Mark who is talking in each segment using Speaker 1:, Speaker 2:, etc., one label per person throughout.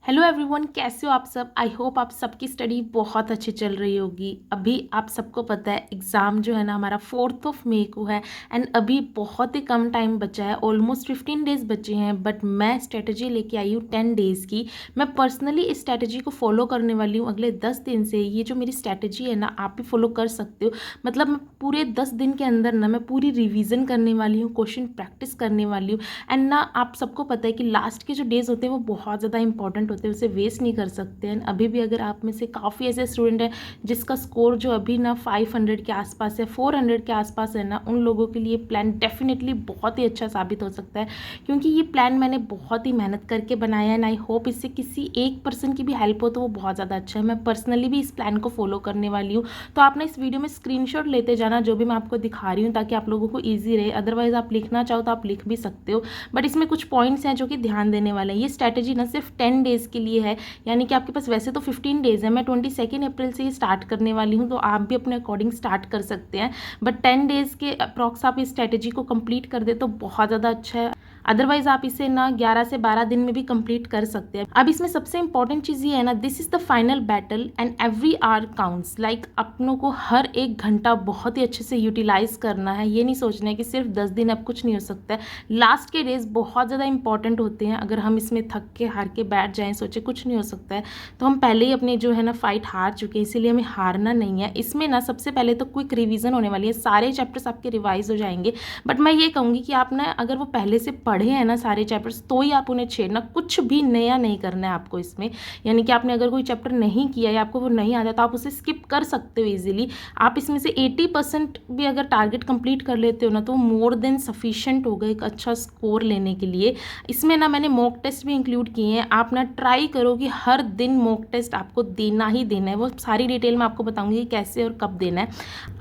Speaker 1: Hello everyone, कैसे हो आप सब। आई होप आप सबकी स्टडी बहुत अच्छी चल रही होगी। अभी आप सबको पता है एग्ज़ाम जो है ना हमारा 4 मई को है एंड अभी बहुत ही कम टाइम बचा है, ऑलमोस्ट 15 डेज़ बचे हैं। बट मैं स्ट्रेटजी लेके आई हूँ 10 डेज़ की। मैं पर्सनली इस स्ट्रेटजी को फॉलो करने वाली हूँ अगले 10 दिन से। ये जो मेरी स्ट्रेटजी है ना, आप भी फॉलो कर सकते हो। मतलब मैं पूरे 10 दिन के अंदर ना मैं पूरी रिविज़न करने वाली हूँ, क्वेश्चन प्रैक्टिस करने वाली हूँ। एंड ना आप सबको पता है कि लास्ट के जो डेज़ होते हैं वो बहुत ज़्यादा इंपॉर्टेंट होते हैं, उसे वेस्ट नहीं कर सकते हैं। अभी भी अगर आप में से काफ़ी ऐसे स्टूडेंट हैं जिसका स्कोर जो अभी ना 500 के आसपास है, 400 के आसपास है ना, उन लोगों के लिए प्लान डेफिनेटली बहुत ही अच्छा साबित हो सकता है। क्योंकि ये प्लान मैंने बहुत ही मेहनत करके बनाया है एंड आई होप इससे किसी एक पर्सन की भी हेल्प हो तो वो बहुत ज़्यादा अच्छा है। मैं पर्सनली भी इस प्लान को फॉलो करने वाली हूँ। तो आप ना इस वीडियो में स्क्रीनशॉट लेते जाना जो भी मैं आपको दिखा रही हूँ, ताकि आप लोगों को ईजी रहे। अदरवाइज आप लिखना चाहो तो आप लिख भी सकते हो, बट इसमें कुछ पॉइंट्स हैं जो कि ध्यान देने वाले हैं। ये स्ट्रैटेजी ना सिर्फ 10 डेज़ के लिए है, यानी कि आपके पास वैसे तो 15 डेज़ है। मैं 22 अप्रैल से ही स्टार्ट करने वाली हूँ, तो आप भी अपने अकॉर्डिंग स्टार्ट कर सकते हैं। बट 10 डेज़ के अप्रॉक्स आप इस स्ट्रैटेजी को कंप्लीट कर दे तो बहुत ज़्यादा अच्छा है। अदरवाइज आप इसे ना 11 से 12 दिन में भी कंप्लीट कर सकते हैं। अब इसमें सबसे इंपॉर्टेंट चीज़ ये है ना, this is the final battle and every hour counts. Like अपनों को हर एक घंटा बहुत ही अच्छे से यूटिलाइज करना है। ये नहीं सोचना है कि सिर्फ 10 दिन अब कुछ नहीं हो सकता है। लास्ट के डेज बहुत ज़्यादा इंपॉर्टेंट होते हैं। अगर हम इसमें थक के हार के बैठ जाएं, सोचे कुछ नहीं हो सकता है, तो हम पहले ही अपने जो है ना फाइट हार चुके हैं। इसीलिए हमें हारना नहीं है। इसमें ना सबसे पहले तो क्विक रिवीजन होने वाली है, सारे चैप्टर्स आपके रिवाइज हो जाएंगे। बट मैं ये कहूँगी कि आप ना अगर वो पहले से पढ़े हैं ना सारे चैप्टर्स, तो ही आप उन्हें छेड़ना, कुछ भी नया नहीं करना है आपको इसमें। यानी कि आपने अगर कोई चैप्टर नहीं किया या आपको वो नहीं आता तो आप उसे स्किप कर सकते हो ईजिली। आप इसमें से 80% भी अगर टारगेट कंप्लीट कर लेते हो ना, तो मोर देन सफिशेंट होगा एक अच्छा स्कोर लेने के लिए। इसमें ना मैंने मॉक टेस्ट भी इंक्लूड किए हैं। आप ना ट्राई करो कि हर दिन मॉक टेस्ट आपको देना ही देना है। वो सारी डिटेल मैं आपको बताऊंगी कि कैसे और कब देना है।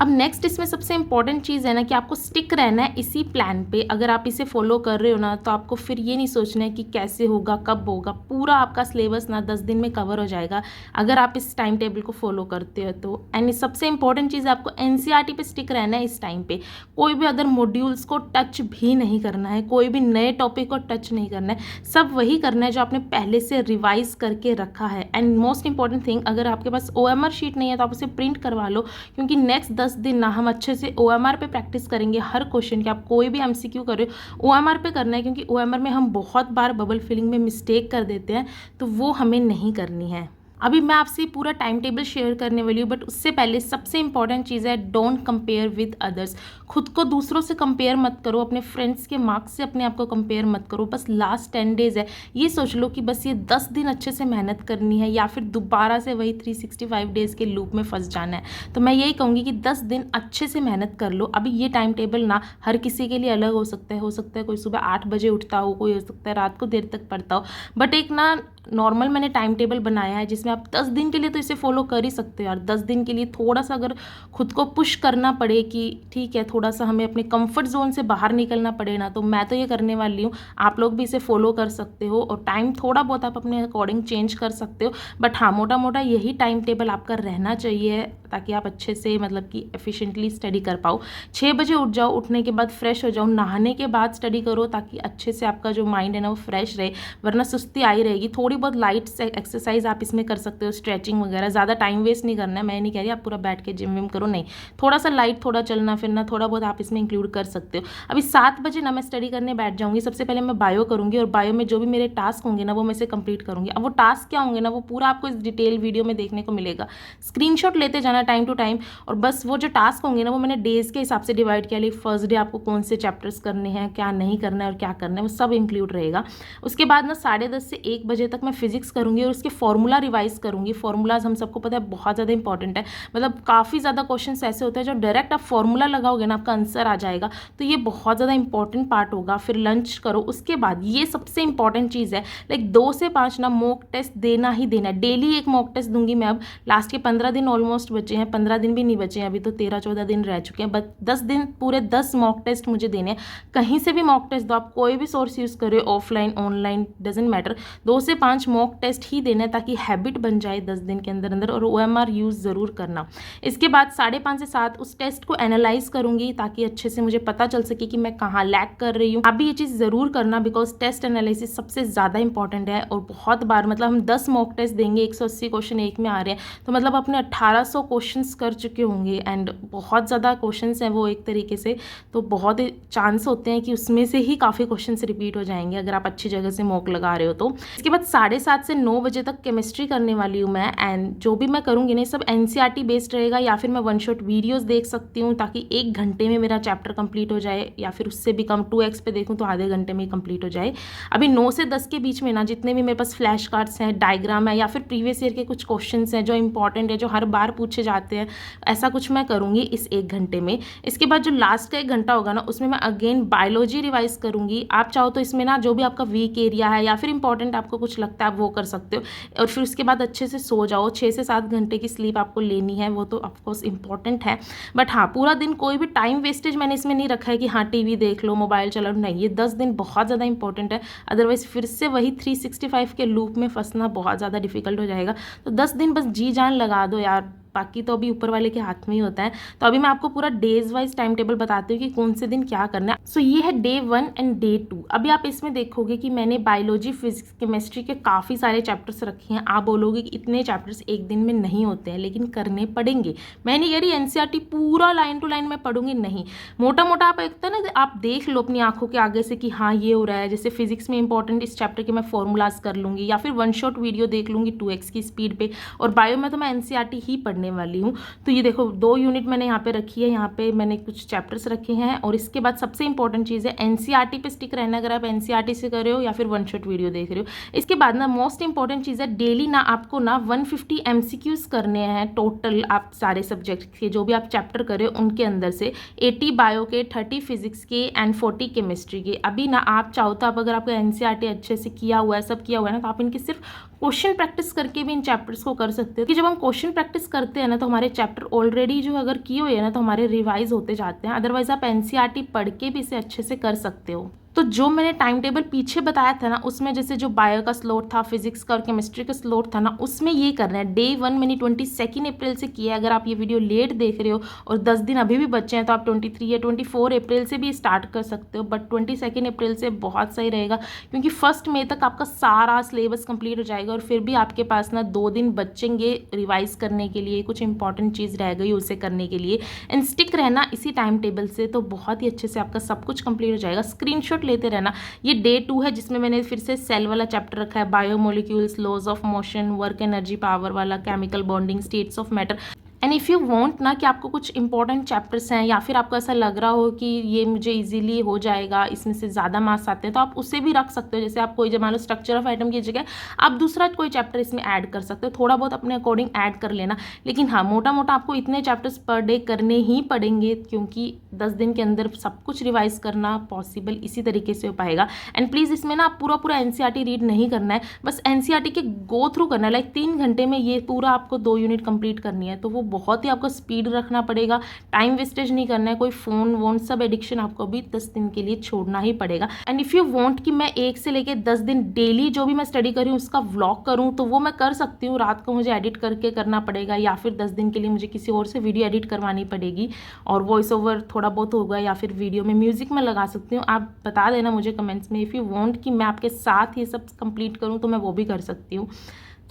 Speaker 1: अब नेक्स्ट इसमें सबसे इंपॉर्टेंट चीज़ है ना कि आपको स्टिक रहना है इसी प्लान पे। अगर आप इसे फॉलो कर रहे हो ना, तो आपको फिर ये नहीं सोचना है कि कैसे होगा, कब होगा। पूरा आपका सिलेबस ना 10 दिन में कवर हो जाएगा अगर आप इस टाइम टेबल को फॉलो करते हो तो। एंड सबसे इंपॉर्टेंट चीज़, आपको एनसीईआरटी पे स्टिक रहना है इस टाइम पे। कोई भी अदर मॉड्यूल्स को टच भी नहीं करना है, कोई भी नए टॉपिक को टच नहीं करना है। सब वही करना है जो आपने पहले से रिवाइज करके रखा है। एंड मोस्ट इंपॉर्टेंट थिंग, अगर आपके पास ओएमआर शीट नहीं है तो आप उसे प्रिंट करवा लो, क्योंकि नेक्स्ट 10 दिन ना हम अच्छे से ओएमआर पे प्रैक्टिस करेंगे। हर क्वेश्चन के, आप कोई भी एमसीक्यू कर रहे हो ओएमआर पे करना है, क्योंकि ओएमआर में हम बहुत बार बबल फिलिंग में मिस्टेक कर देते हैं, तो वो हमें नहीं करनी है। अभी मैं आपसे पूरा टाइम टेबल शेयर करने वाली हूँ, बट उससे पहले सबसे इंपॉर्टेंट चीज़ है, डोंट कंपेयर विद अदर्स। खुद को दूसरों से कंपेयर मत करो, अपने फ्रेंड्स के मार्क्स से अपने आप को कंपेयर मत करो। बस लास्ट 10 डेज़ है, ये सोच लो कि बस ये 10 दिन अच्छे से मेहनत करनी है, या फिर दोबारा से वही 365 डेज़ के लूप में फंस जाना है। तो मैं यही कहूँगी कि 10 दिन अच्छे से मेहनत कर लो। अभी ये टाइम टेबल ना हर किसी के लिए अलग हो सकता है। कोई सुबह 8 बजे उठता हो, कोई हो सकता है रात को देर तक पढ़ता हो। बट एक ना नॉर्मल मैंने टाइम टेबल बनाया है जिसमें आप 10 दिन के लिए तो इसे फॉलो कर ही सकते हो यार। 10 दिन के लिए थोड़ा सा अगर खुद को पुश करना पड़े कि ठीक है, थोड़ा सा हमें अपने कंफर्ट जोन से बाहर निकलना पड़े ना, तो मैं तो ये करने वाली हूँ। आप लोग भी इसे फॉलो कर सकते हो और टाइम थोड़ा बहुत आप अपने अकॉर्डिंग चेंज कर सकते हो। बट हाँ, मोटा मोटा यही टाइम टेबल आपका रहना चाहिए, ताकि आप अच्छे से मतलब कि एफिशिएंटली स्टडी कर पाओ। 6 बजे उठ जाओ, उठने के बाद फ्रेश हो जाओ, नहाने के बाद स्टडी करो, ताकि अच्छे से आपका जो माइंड है ना वो फ्रेश रहे, वरना सुस्ती आई रहेगी। थोड़ी बहुत लाइट एक्सरसाइज आप इसमें कर सकते हो, स्ट्रेचिंग वगैरह। ज़्यादा टाइम वेस्ट नहीं करना है। मैं नहीं कह रही आप पूरा बैठ के जिम विम करो, नहीं। थोड़ा सा लाइट, थोड़ा चलना फिरना, थोड़ा बहुत आप इसमें इंक्लूड कर सकते हो। अभी 7 बजे ना मैं स्टडी करने बैठ जाऊँगी। सबसे पहले मैं बायो करूँगी, और बायो में जो भी मेरे टास्क होंगे ना वो मैं इसे कंप्लीट करूँगी। अब वो टास्क क्या होंगे ना, वो पूरा आपको इस डिटेल वीडियो में देखने को मिलेगा। स्क्रीनशॉट लेते जाना टाइम टू टाइम, और बस वो जो टास्क होंगे ना वो मैंने डेज़ के हिसाब से डिवाइड किया। लाइक फर्स्ट डे आपको कौन से चैप्टर्स करने हैं, क्या नहीं करना है और क्या करना है, वो सब इंक्लूड रहेगा। उसके बाद ना 10:30 से 1 बजे तक मैं फिजिक्स करूँगी और उसके फॉर्मूला रिवाइज करूँगी। फॉर्मूलाज हम सबको पता है बहुत ज़्यादा इंपॉर्टेंट है। मतलब काफ़ी ज़्यादा क्वेश्चंस ऐसे होते हैं जो डायरेक्ट आप फॉर्मूला लगाओगे ना आपका आंसर आ जाएगा, तो ये बहुत ज़्यादा इंपॉर्टेंट पार्ट होगा। फिर लंच करो। उसके बाद ये सबसे इंपॉर्टेंट चीज़ है, लाइक 2 से 5 ना मॉक टेस्ट देना ही देना है। डेली एक मॉक टेस्ट दूंगी मैं। अब लास्ट के 15 दिन ऑलमोस्ट बचे हैं, 15 दिन भी नहीं बचे हैं, अभी तो 13-14 दिन रह चुके हैं। बस 10 दिन पूरे 10 मॉक टेस्ट मुझे देने हैं। कहीं से भी मॉक टेस्ट दो, आप कोई भी सोर्स यूज़ करो, ऑफलाइन ऑनलाइन डजेंट मैटर। 2 से 5 4-5 मॉक टेस्ट ही देना है ताकि हैबिट बन जाए 10 दिन के अंदर अंदर, और OMR यूज़ ज़रूर करना। इसके बाद 5:30 से 7 उस टेस्ट को एनालाइज करूँगी ताकि अच्छे से मुझे पता चल सके कि मैं कहाँ लैग कर रही हूँ। आप भी ये चीज़ ज़रूर करना, बिकॉज टेस्ट एनालिसिस सबसे ज़्यादा इंपॉर्टेंट है। और बहुत बार मतलब हम 10 मॉक टेस्ट देंगे, 180 क्वेश्चन एक में आ रहे हैं, तो मतलब अपने 1800 क्वेश्चंस कर चुके होंगे, एंड बहुत ज़्यादा क्वेश्चंस हैं वो एक तरीके से, तो बहुत चांस होते हैं कि उसमें से ही काफ़ी क्वेश्चंस रिपीट हो जाएंगे अगर आप अच्छी जगह से मॉक लगा रहे हो तो। इसके बाद 7:30 से 9 बजे तक केमिस्ट्री करने वाली हूँ मैं, एंड जो भी मैं करूँगी नहीं सब NCERT बेस्ड रहेगा, या फिर मैं वन शॉट वीडियोस देख सकती हूँ ताकि 1 घंटे में मेरा चैप्टर कंप्लीट हो जाए, या फिर उससे भी कम 2x पे देखूँ तो आधे घंटे में ही कंप्लीट हो जाए। अभी 9 से 10 के बीच में ना जितने भी मेरे पास फ्लैश कार्ड्स हैं, डायग्राम है, या फिर प्रीवियस ईयर के कुछ क्वेश्चंस हैं जो इंपॉर्टेंट है, जो हर बार पूछे जाते हैं, ऐसा कुछ मैं करूँगी इस 1 घंटे में। इसके बाद जो लास्ट का 1 घंटा होगा ना उसमें मैं अगेन बायोलॉजी रिवाइज करूँगी। आप चाहो तो इसमें ना जो भी आपका वीक एरिया है या फिर इंपॉर्टेंट आपको कुछ लगता है आप वो कर सकते हो, और फिर उसके बाद अच्छे से सो जाओ। 6 से 7 घंटे की स्लीप आपको लेनी है, वो तो ऑफकोर्स इंपॉर्टेंट है। बट हाँ, पूरा दिन कोई भी टाइम वेस्टेज मैंने इसमें नहीं रखा है कि हाँ टीवी देख लो, मोबाइल चलाओ, नहीं, ये 10 दिन बहुत ज़्यादा इंपॉर्टेंट है। अदरवाइज फिर से वही 365 के लूप में फंसना बहुत ज़्यादा डिफिकल्ट हो जाएगा। तो 10 दिन बस जी जान लगा दो यार, बाकी तो अभी ऊपर वाले के हाथ में ही होता है। तो अभी मैं आपको पूरा डेज वाइज टाइम टेबल बताती हूँ कि कौन से दिन क्या करना है। सो ये है डे 1 एंड डे 2। अभी आप इसमें देखोगे कि मैंने बायोलॉजी, फिजिक्स, केमिस्ट्री के काफ़ी सारे चैप्टर्स रखे हैं। आप बोलोगे कि इतने चैप्टर्स एक दिन में नहीं होते हैं, लेकिन करने पड़ेंगे। मैं नहीं कह रही NCERT पूरा लाइन टू लाइन में पढ़ूंगी, नहीं, मोटा मोटा आप एक ना आप देख लो अपनी आंखों के आगे से कि हाँ ये हो रहा है। जैसे फिजिक्स में इंपॉर्टेंट इस चैप्टर के मैं फॉर्मूलाज कर लूँगी, या फिर वन शॉट वीडियो देख लूँगी 2x की स्पीड पे। और बायो में तो मैं NCERT ही पढ़ने वाली हूँ। तो ये देखो 2 यूनिट मैंने यहाँ पे रखी है, यहाँ पे मैंने कुछ चैप्टर्स रखे हैं। और इसके बाद सबसे इंपॉर्टेंट चीज़ है NCERT पे स्टिक रहना, अगर आप NCERT से कर रहे हो या फिर वन शॉट वीडियो देख रहे हो। इसके बाद ना मोस्ट इंपॉर्टेंट चीज़ है, डेली ना आपको ना 150 MCQs करने हैं टोटल। आप सारे सब्जेक्ट के जो भी आप चैप्टर कर रहे हो उनके अंदर से 80 बायो के, 30 फिजिक्स के एंड 40 केमिस्ट्री के। अभी ना आप चाहो तो आप, अगर आपका NCERT अच्छे से किया हुआ है, सब किया हुआ है ना, तो आप इनकी सिर्फ क्वेश्चन प्रैक्टिस करके भी इन चैप्टर्स को कर सकते हो। कि जब हम क्वेश्चन प्रैक्टिस करते हैं ना तो हमारे चैप्टर ऑलरेडी जो अगर किए हुए हैं ना तो हमारे रिवाइज होते जाते हैं। अदरवाइज आप NCERT पढ़ के भी इसे अच्छे से कर सकते हो। तो जो मैंने टाइम टेबल पीछे बताया था ना, उसमें जैसे जो बायो का स्लॉट था, फिजिक्स का और केमिस्ट्री का स्लॉट था ना, उसमें ये करना है। डे 1 मैंने 22 अप्रैल से किया है। अगर आप ये वीडियो लेट देख रहे हो और 10 दिन अभी भी बचे हैं तो आप 23 या 24 अप्रैल से भी स्टार्ट कर सकते हो। बट 22 अप्रैल से बहुत सही रहेगा, क्योंकि 1 मई तक आपका सारा सिलेबस कंप्लीट हो जाएगा, और फिर भी आपके पास ना 2 दिन बचेंगे रिवाइज करने के लिए, कुछ इंपॉर्टेंट चीज़ रह गई उसे करने के लिए। एंड स्टिक रहना इसी टाइम टेबल से, तो बहुत ही अच्छे से आपका सब कुछ कंप्लीट हो जाएगा। स्क्रीनशॉट लेते रहना। ये डे 2 है, जिसमें मैंने फिर से सेल वाला चैप्टर रखा है, biomolecules, laws of motion, work energy power वाला, chemical bonding, states of matter. And if you want ना कि आपको कुछ इंपॉर्टेंट चैप्टर्स हैं, या फिर आपको ऐसा लग रहा हो कि ये मुझे इजीली हो जाएगा, इसमें से ज़्यादा मार्क्स आते हैं, तो आप उसे भी रख सकते हो। जैसे आप कोई, जब मान लो स्ट्रक्चर ऑफ आइटम की जगह आप दूसरा कोई चैप्टर इसमें ऐड कर सकते हो। थोड़ा बहुत अपने अकॉर्डिंग ऐड कर लेना, लेकिन हाँ, मोटा मोटा आपको इतने चैप्टर्स पर डे करने ही पड़ेंगे, क्योंकि 10 दिन के अंदर सब कुछ रिवाइज करना पॉसिबल इसी तरीके से हो पाएगा। एंड प्लीज़ इसमें ना आप पूरा NCERT रीड नहीं करना है, बस NCERT के गो थ्रू करना है। लाइक 3 घंटे में ये पूरा आपको 2 यूनिट कंप्लीट करनी है, तो वो बहुत ही आपको स्पीड रखना पड़ेगा, टाइम वेस्टेज नहीं करना है, कोई फोन वोन सब एडिक्शन आपको अभी 10 दिन के लिए छोड़ना ही पड़ेगा। एंड इफ़ यू वांट कि मैं 1 से लेके 10 दिन डेली जो भी मैं स्टडी कर रही हूँ उसका व्लॉग करूँ, तो वो मैं कर सकती हूँ। रात को मुझे एडिट करके करना पड़ेगा, या फिर 10 दिन के लिए मुझे किसी और से वीडियो एडिट करवानी पड़ेगी, और वॉइस ओवर थोड़ा बहुत होगा, या फिर वीडियो में म्यूजिक में लगा सकती हूँ। आप बता देना मुझे कमेंट्स में, इफ़ यू वांट कि मैं आपके साथ ये सब कंप्लीट करूँ तो मैं वो भी कर सकती हूँ।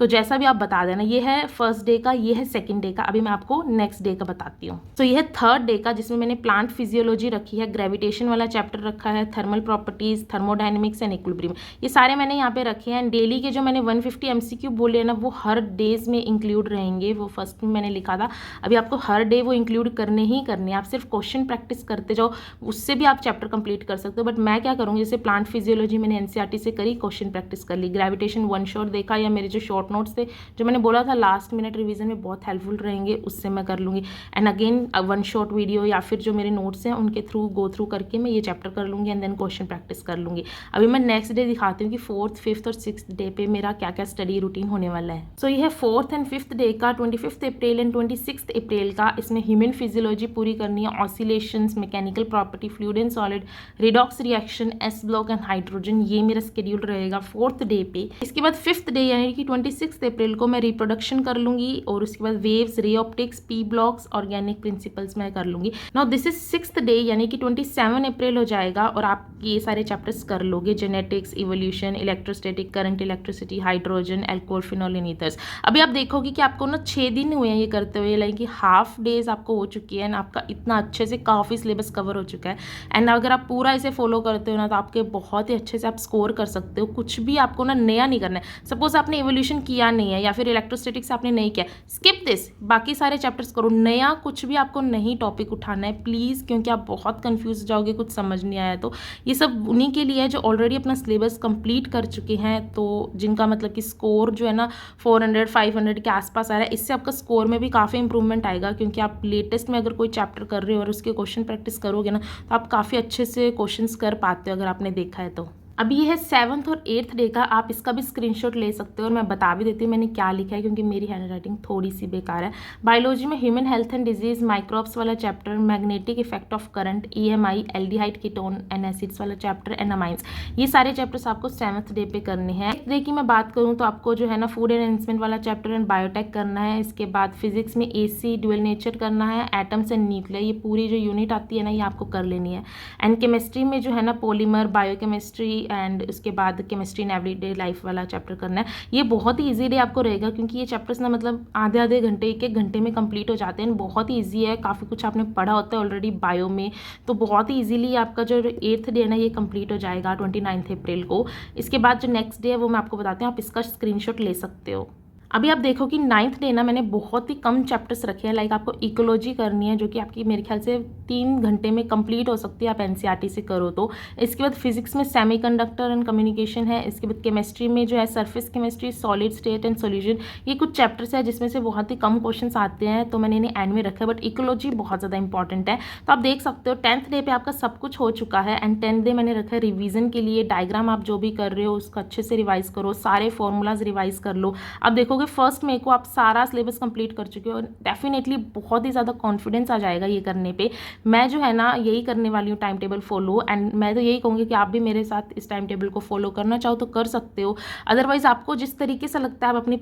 Speaker 1: तो जैसा भी आप बता देना। ये है फर्स्ट डे का, ये है सेकंड डे का। अभी मैं आपको नेक्स्ट डे का बताती हूँ। तो ये है थर्ड डे का, जिसमें मैंने प्लांट फिजियोलॉजी रखी है, ग्रेविटेशन वाला चैप्टर रखा है, thermal properties, thermodynamics and equilibrium, ये सारे मैंने यहाँ पे रखे हैं। डेली के जो मैंने 150 MCQ बोले हैं ना, वो हर डेज में इंक्लूड रहेंगे। वो फर्स्ट में मैंने लिखा था, अभी आपको हर डे वो इंक्लूड करने ही करने। आप सिर्फ क्वेश्चन प्रैक्टिस करते जाओ, उससे भी आप चैप्टर कंप्लीट कर सकते हो। बट मैं क्या करूँगी, जैसे प्लांट फिजियोलॉजी मैंने NCERT से करी, क्वेश्चन प्रैक्टिस कर ली, ग्रेविटेशन वन शॉट देखा, या मेरे जो शॉर्ट शॉर्ट नोट्स थे जो मैंने बोला था लास्ट मिनट रिवीजन में बहुत हेल्पफुल रहेंगे, उससे मैं कर लूँगी। And again one shot video या फिर जो मेरे नोट्स हैं उनके थ्रू गो थ्रू करके मैं ये चैप्टर कर लूँगी एंड देन क्वेश्चन प्रैक्टिस कर लूँगी। अभी मैं नेक्स्ट डे दिखाती हूँ कि 4th, 5th और 6th डे पे मेरा क्या क्या स्टडी रूटीन होने वाला है। सो ये है 4th एंड 5th डे का, 25th अप्रैल एंड 26th अप्रैल का। इसमें ह्यूमन फिजियोलॉजी पूरी करनी है, oscillations, mechanical property, fluid and solid, redox reaction, S block and hydrogen, ये मेरा शेड्यूल रहेगा 4th डे पे। इसके बाद 5th डे यानी कि 26th अप्रैल को मैं रिप्रोडक्शन कर लूँगी और उसके बाद waves, ray optics, P blocks, organic principles मैं कर लूँगी। Now this is 6th day यानी कि 27 अप्रैल हो जाएगा और आप ये सारे चैप्टर्स कर लोगे, genetics, evolution, electrostatic, current, electricity, hydrogen, alcohol, phenol and ethers. अभी आप देखोगे कि आपको ना 6 दिन हुए हैं ये करते हुए, लाइक कि हाफ डेज आपको हो चुकी है एंड आपका इतना अच्छे से काफ़ी सिलेबस कवर हो चुका है। एंड अगर आप पूरा इसे फॉलो करते हो ना तो आपके बहुत ही अच्छे से आप स्कोर कर सकते हो। कुछ भी आपको ना नया नहीं करना है। सपोज आपने इवोल्यूशन किया नहीं है या फिर इलेक्ट्रोस्टैटिक्स आपने नहीं किया, स्किप दिस, बाकी सारे चैप्टर्स करो। नया कुछ भी आपको नहीं टॉपिक उठाना है प्लीज़, क्योंकि आप बहुत कंफ्यूज हो जाओगे कुछ समझ नहीं आया तो। ये सब उन्हीं के लिए है जो ऑलरेडी अपना सिलेबस कंप्लीट कर चुके हैं, तो जिनका मतलब कि स्कोर जो है ना 400 500 के आसपास आ रहा है। इससे आपका स्कोर में भी काफ़ी इंप्रूवमेंट आएगा, क्योंकि आप लेटेस्ट में अगर कोई चैप्टर कर रहे हो और उसके क्वेश्चन प्रैक्टिस करोगे ना तो आप काफ़ी अच्छे से क्वेश्चंस कर पाते हो अगर आपने देखा है तो। अभी ये है 7th और 8th डे का, आप इसका भी स्क्रीनशॉट ले सकते हो और मैं बता भी देती हूँ मैंने क्या लिखा है, क्योंकि मेरी हैंड राइटिंग थोड़ी सी बेकार है। बायोलॉजी में human health and disease, microbes वाला chapter, magnetic effect of current, EMI, aldehyde, ketone and acids वाला चैप्टर, एंड अमाइंस, ये सारे चैप्टर्स आपको 7th डे पे करने हैं। 8th डे की मैं बात करूँ तो आपको जो है ना फूड एनहेंसमेंट वाला चैप्टर एंड बायोटेक करना है। इसके बाद फिजिक्स में AC, ड्यूअल नेचर करना है, एटम्स एंड न्यूक्लियर, ये पूरी जो यूनिट आती है ना ये आपको कर लेनी है। एंड केमिस्ट्री में जो है ना पॉलीमर, बायोकेमिस्ट्री एंड उसके बाद केमिस्ट्री इन एवरीडे लाइफ वाला चैप्टर करना है। ये बहुत ही इजी डे आपको रहेगा, क्योंकि ये चैप्टर्स ना मतलब आधे आधे घंटे, एक एक घंटे में कंप्लीट हो जाते हैं। बहुत ही इजी है, काफ़ी कुछ आपने पढ़ा होता है ऑलरेडी बायो में, तो बहुत ही इजीली आपका जो 8th डे है ना ये कंप्लीट हो जाएगा 29 अप्रैल को। इसके बाद जो नेक्स्ट डे है वो मैं आपको बताती हूँ, आप इसका स्क्रीनशॉट ले सकते हो। अभी आप देखो कि 9th डे ना मैंने बहुत ही कम चैप्टर्स रखे हैं, लाइक आपको इकोलॉजी करनी है जो कि आपकी मेरे ख्याल से 3 घंटे में कंप्लीट हो सकती है आप NCERT से करो तो। इसके बाद फिजिक्स में सेमीकंडक्टर एंड कम्युनिकेशन है। इसके बाद केमिस्ट्री में जो है surface chemistry, solid state and solution, ये कुछ चैप्टर्स है जिसमें से बहुत ही कम क्वेश्चन आते हैं, तो मैंने इन्हें एंड में रखा है, बट इकोलॉजी बहुत ज़्यादा इंपॉर्टेंट है। तो आप देख सकते हो 10th डे पर आपका सब कुछ हो चुका है एंड 10th डे मैंने रखा है रिविजन के लिए। डायग्राम आप जो भी कर रहे हो उसको अच्छे से रिवाइज करो, सारे फॉर्मूलाज रिवाइज कर लो। अब देखोगे फर्स्ट में को आप सारा सिलेबस कंप्लीट कर चुके हो, डेफिनेटली बहुत ही ज़्यादा कॉन्फिडेंस आ जाएगा ये करने पे। मैं जो है ना यही करने वाली हूँ, टाइम टेबल फॉलो, एंड मैं तो यही कहूँगी कि आप भी मेरे साथ इस टाइम टेबल को फॉलो करना चाहो तो कर सकते हो। अदरवाइज आपको जिस तरीके से लगता है आप अपनी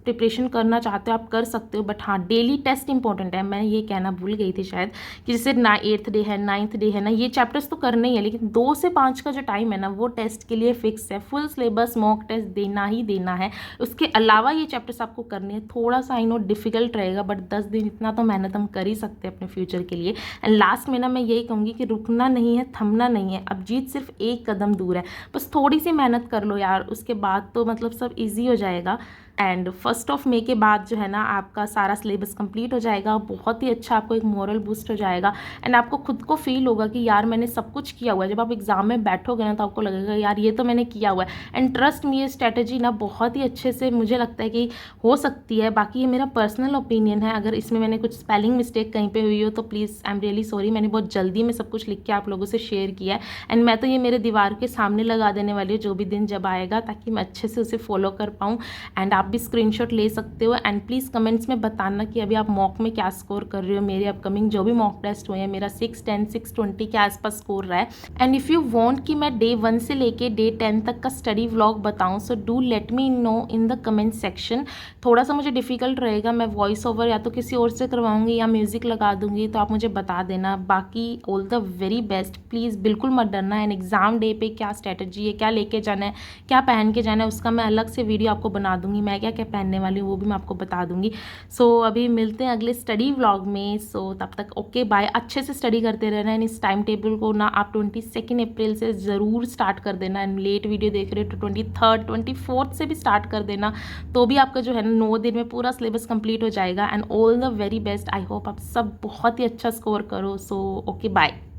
Speaker 1: प्रिपरेशन करना चाहते हो आप कर सकते हो, बट हाँ डेली टेस्ट इंपॉर्टेंट है। मैं ये कहना भूल गई थी शायद कि जैसे 8th डे है, 9th डे है ना, ये चैप्टर्स तो करने ही है, लेकिन 2 से 5 का जो टाइम है ना वो टेस्ट के लिए फिक्स है। फुल सिलेबस मॉक टेस्ट देना ही देना है। उसके अलावा ये चैप्टर्स आपको करने हैं। थोड़ा सा आई नो डिफिकल्ट रहेगा, बट 10 दिन इतना तो मेहनत हम कर ही सकते हैं अपने फ्यूचर के लिए। एंड लास्ट में ना मैं यही कहूँगी कि रुकना नहीं है, थमना नहीं है। अब जीत सिर्फ एक कदम दूर है, बस थोड़ी सी मेहनत कर लो यार, उसके बाद तो मतलब सब ईजी हो जाएगा। एंड 1 मई के बाद जो है ना आपका सारा सिलेबस कंप्लीट हो जाएगा। बहुत ही अच्छा आपको एक मोरल बूस्ट हो जाएगा एंड आपको खुद को फील होगा कि यार मैंने सब कुछ किया हुआ है। जब आप एग्जाम में बैठोगे ना तो आपको लगेगा यार ये तो मैंने किया हुआ है। एंड ट्रस्ट मी, ये स्ट्रैटेजी ना बहुत ही अच्छे से मुझे लगता है कि हो सकती है। बाकी ये मेरा पर्सनल ओपिनियन है, अगर इसमें मैंने कुछ स्पेलिंग मिस्टेक कहीं पे हुई हो तो please I am really sorry. मैंने बहुत जल्दी में सब कुछ लिख के आप लोगों से शेयर किया है एंड मैं तो ये मेरे दीवार के सामने लगा देने वाली हूँ जो भी दिन जब आएगा, ताकि मैं अच्छे से उसे फॉलो कर पाऊँ। एंड आप भी स्क्रीनशॉट ले सकते हो एंड प्लीज़ कमेंट्स में बताना कि अभी आप मॉक में क्या स्कोर कर रहे हो। मेरे अपकमिंग जो भी मॉक टेस्ट हुए हैं मेरा 610 620 के आसपास स्कोर रहा है। एंड इफ़ यू वांट कि मैं Day 1 से लेके Day 10 तक का स्टडी व्लॉग बताऊं, so do let me know in the comment section. थोड़ा सा मुझे डिफिकल्ट रहेगा, मैं वॉइस ओवर या तो किसी और से करवाऊंगी या म्यूज़िक लगा दूंगी, तो आप मुझे बता देना। बाकी all the very best, please बिल्कुल मत डरना। एंड एग्ज़ाम डे पे क्या स्ट्रैटेजी है, क्या लेके जाना है, क्या पहन के जाना है, उसका मैं अलग से वीडियो आपको बना दूंगी। मैं क्या क्या पहनने वाली हूँ वो भी मैं आपको बता दूंगी। सो अभी मिलते हैं अगले स्टडी व्लॉग में। सो तब तक ओके बाय। अच्छे से स्टडी करते रहना है। इस टाइम टेबल को ना आप 22 अप्रैल से ज़रूर स्टार्ट कर देना। एंड लेट वीडियो देख रहे हो तो 23rd 24th से भी स्टार्ट कर देना, तो भी आपका जो है ना 9 दिन में पूरा सिलेबस कंप्लीट हो जाएगा। And all the very best. I hope आप सब बहुत ही अच्छा स्कोर करो। So okay bye.